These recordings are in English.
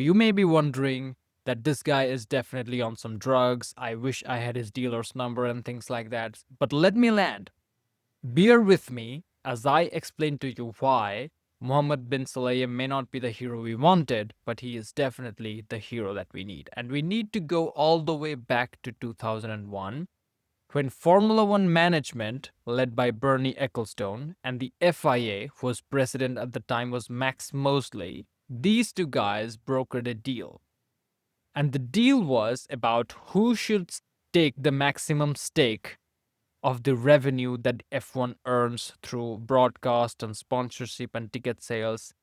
You may be wondering that this guy is definitely on some drugs. I wish I had his dealer's number and things like that. But let me land. Bear with me as I explain to you why Mohammed bin Sulayem may not be the hero we wanted, but he is definitely the hero that we need. And we need to go all the way back to 2001 when Formula One management, led by Bernie Ecclestone, and the FIA, whose president at the time was Max Mosley, these two guys brokered a deal. And the deal was about who should take the maximum stake of the revenue that F1 earns through broadcast and sponsorship and ticket sales.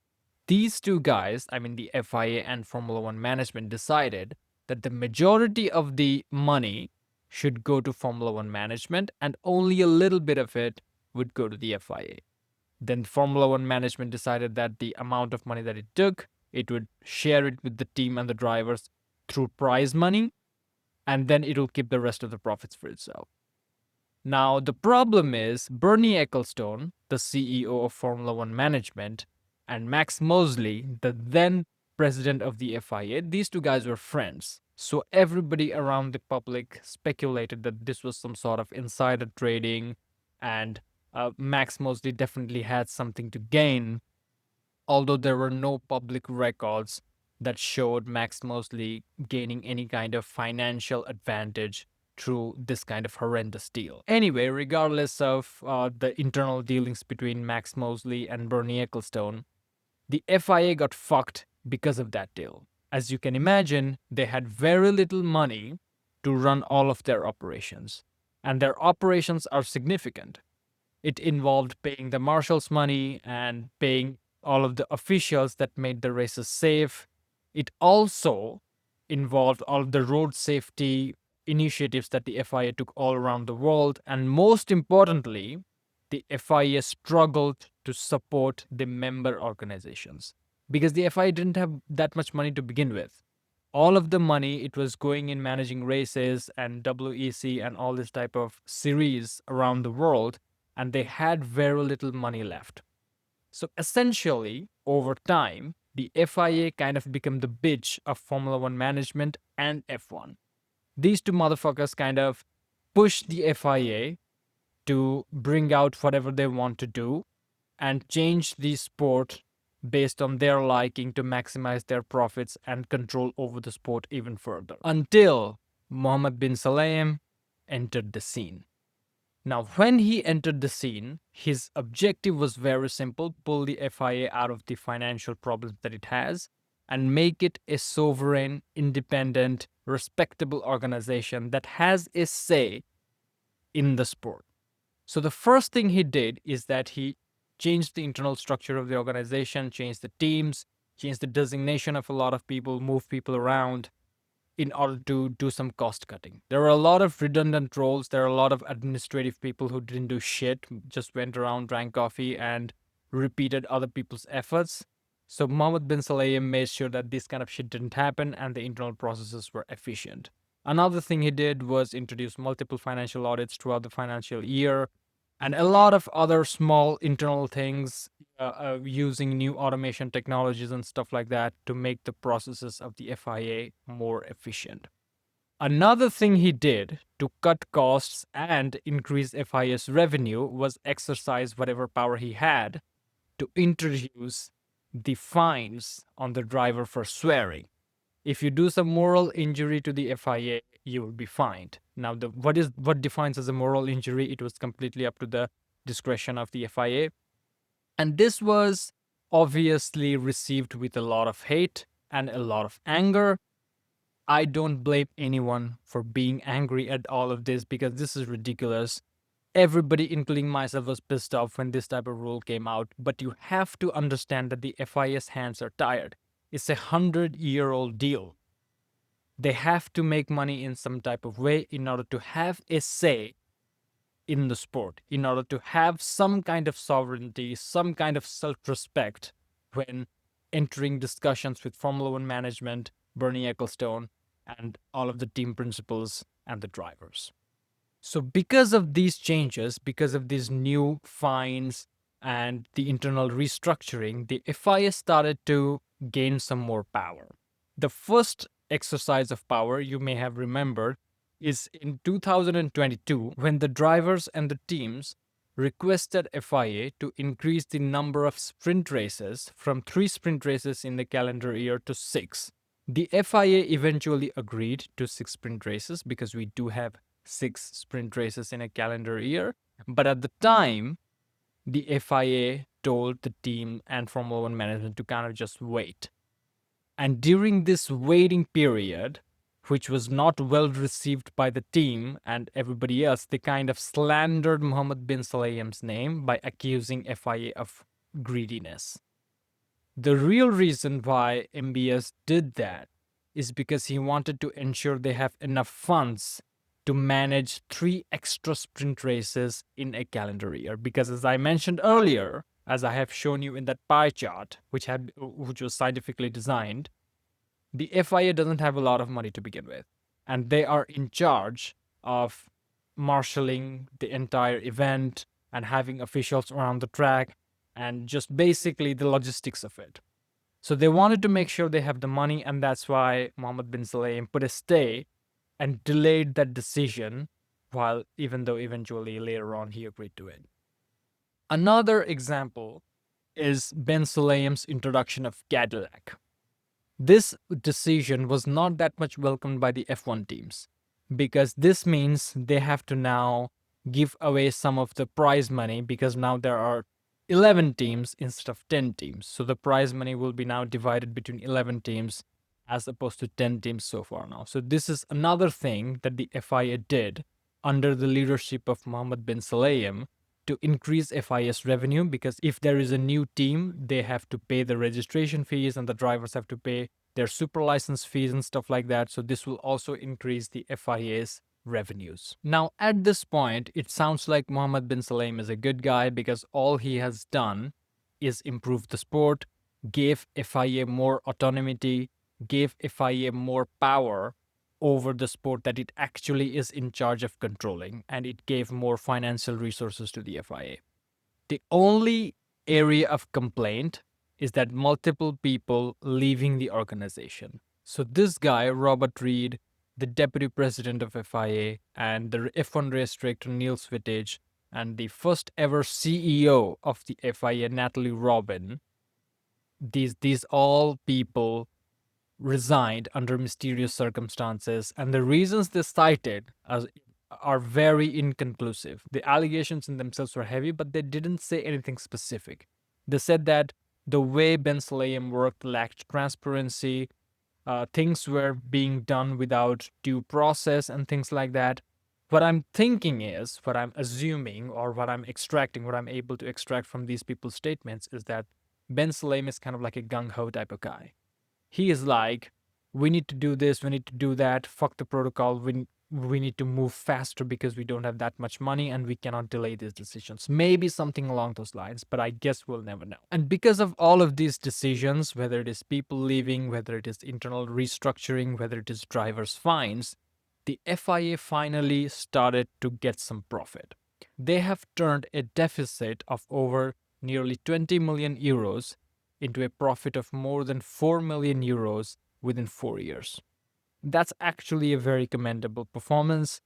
These two guys, I mean the FIA and Formula One management, decided that the majority of the money should go to Formula One management and only a little bit of it would go to the FIA. Then Formula One management decided that the amount of money that it took, it would share it with the team and the drivers through prize money, and then it'll keep the rest of the profits for itself. Now, the problem is Bernie Ecclestone, the CEO of Formula One Management, and Max Mosley, the then president of the FIA, these two guys were friends. So everybody around the public speculated that this was some sort of insider trading, and Max Mosley definitely had something to gain, although there were no public records that showed Max Mosley gaining any kind of financial advantage through this kind of horrendous deal. Anyway, regardless of the internal dealings between Max Mosley and Bernie Ecclestone, the FIA got fucked because of that deal. As you can imagine, they had very little money to run all of their operations, and their operations are significant. It involved paying the marshals money and paying all of the officials that made the races safe. It also involved all of the road safety initiatives that the FIA took all around the world. And most importantly, the FIA struggled to support the member organizations because the FIA didn't have that much money to begin with. All of the money, it was going in managing races and WEC and all this type of series around the world, and they had very little money left. So essentially, over time, the FIA kind of became the bitch of Formula One management and F1. These two motherfuckers kind of pushed the FIA to bring out whatever they want to do and change the sport based on their liking to maximize their profits and control over the sport even further. Until Mohammed bin Sulayem entered the scene. Now, when he entered the scene, his objective was very simple: pull the FIA out of the financial problems that it has and make it a sovereign, independent, respectable organization that has a say in the sport. So the first thing he did is that he changed the internal structure of the organization, changed the teams, changed the designation of a lot of people, moved people around in order to do some cost cutting. There were a lot of redundant roles. There are a lot of administrative people who didn't do shit, just went around, drank coffee, and repeated other people's efforts. So Mohammed bin Sulayem made sure that this kind of shit didn't happen and the internal processes were efficient. Another thing he did was introduce multiple financial audits throughout the financial year and a lot of other small internal things, using new automation technologies and stuff like that to make the processes of the FIA more efficient. Another thing he did to cut costs and increase FIA's revenue was exercise whatever power he had to introduce the fines on the driver for swearing. If you do some moral injury to the FIA, you will be fined. Now, what defines as a moral injury? It was completely up to the discretion of the FIA, and this was obviously received with a lot of hate and a lot of anger. I don't blame anyone for being angry at all of this because this is ridiculous. Everybody, including myself, was pissed off when this type of rule came out. But you have to understand that the FIA's hands are tired. It's 100-year-old deal. They have to make money in some type of way in order to have a say in the sport, in order to have some kind of sovereignty, some kind of self-respect when entering discussions with Formula One management, Bernie Ecclestone, and all of the team principals and the drivers. So because of these changes, because of these new fines and the internal restructuring, the FIA started to gain some more power. The first exercise of power you may have remembered is in 2022 when the drivers and the teams requested FIA to increase the number of sprint races from 3 sprint races in the calendar year to 6. The FIA eventually agreed to 6 sprint races because we do have 6 sprint races in a calendar year. But at the time, the FIA told the team and Formula One management to kind of just wait. And during this waiting period, which was not well received by the team and everybody else, they kind of slandered Mohammed bin Sulayem's name by accusing FIA of greediness. The real reason why MBS did that is because he wanted to ensure they have enough funds to manage 3 extra sprint races in a calendar year. Because as I mentioned earlier, as I have shown you in that pie chart, which was scientifically designed, the FIA doesn't have a lot of money to begin with, and they are in charge of marshalling the entire event and having officials around the track and just basically the logistics of it. So they wanted to make sure they have the money, and that's why Mohammed bin Sulayem put a stay and delayed that decision, while even though eventually later on he agreed to it. Another example is Ben Sulayem's introduction of Cadillac. This decision was not that much welcomed by the F1 teams because this means they have to now give away some of the prize money because now there are 11 teams instead of 10 teams. So the prize money will be now divided between 11 teams as opposed to 10 teams so far now. So this is another thing that the FIA did under the leadership of Mohammed bin Sulayem to increase FIS revenue, because if there is a new team, they have to pay the registration fees and the drivers have to pay their super license fees and stuff like that. So this will also increase the FIA's revenues. Now, at this point, it sounds like Mohammed bin Sulayem is a good guy because all he has done is improve the sport, gave FIA more autonomy, gave FIA more power over the sport that it actually is in charge of controlling, and it gave more financial resources to the FIA. The only area of complaint is that multiple people leaving the organization. So this guy, Robert Reed, the deputy president of FIA, and the F1 race director Neil Swittich, and the first ever CEO of the FIA, Natalie Robin, these all people resigned under mysterious circumstances, and the reasons they cited are very inconclusive. The allegations in themselves were heavy, but they didn't say anything specific. They said that the way Ben Sulayem worked lacked transparency, things were being done without due process, and things like that. What I'm thinking is, what I'm assuming, or what I'm extracting, what I'm able to extract from these people's statements is that Ben Sulayem is kind of like a gung-ho type of guy. He is like, we need to do this, we need to do that, fuck the protocol, we need to move faster because we don't have that much money and we cannot delay these decisions. Maybe something along those lines, but I guess we'll never know. And because of all of these decisions, whether it is people leaving, whether it is internal restructuring, whether it is drivers' fines, the FIA finally started to get some profit. They have turned a deficit of over nearly 20 million euros into a profit of more than 4 million euros within 4 years. That's actually a very commendable performance.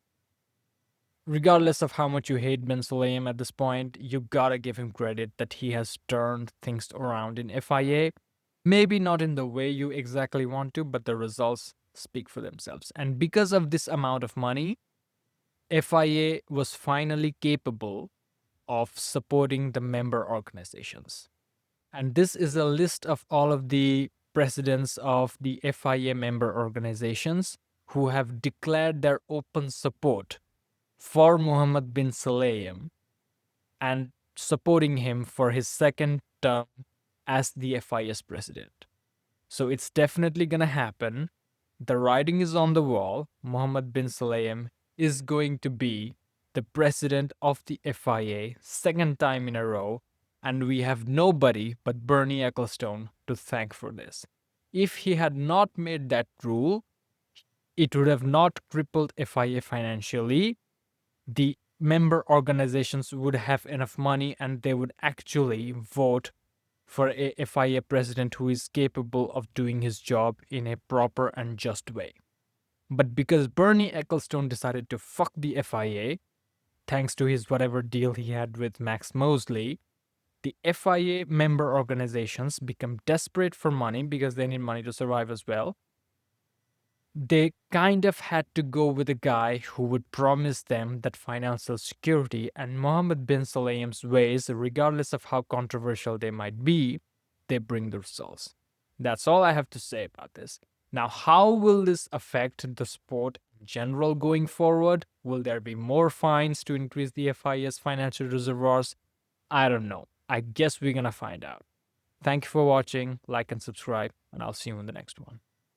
Regardless of how much you hate Ben Sulayem at this point, you gotta give him credit that he has turned things around in FIA. Maybe not in the way you exactly want to, but the results speak for themselves. And because of this amount of money, FIA was finally capable of supporting the member organizations. And this is a list of all of the presidents of the FIA member organizations who have declared their open support for Mohammed bin Sulayem and supporting him for his second term as the FIA's president. So it's definitely going to happen. The writing is on the wall. Mohammed bin Sulayem is going to be the president of the FIA second time in a row, and we have nobody but Bernie Ecclestone to thank for this. If he had not made that rule, it would have not crippled FIA financially. The member organizations would have enough money and they would actually vote for a FIA president who is capable of doing his job in a proper and just way. But because Bernie Ecclestone decided to fuck the FIA, thanks to his whatever deal he had with Max Mosley, the FIA member organizations become desperate for money because they need money to survive as well. They kind of had to go with a guy who would promise them that financial security, and Mohammed bin Sulayem's ways, regardless of how controversial they might be, they bring the results. That's all I have to say about this. Now, how will this affect the sport in general going forward? Will there be more fines to increase the FIA's financial reservoirs? I don't know. I guess we're gonna find out. Thank you for watching, like and subscribe, and I'll see you in the next one.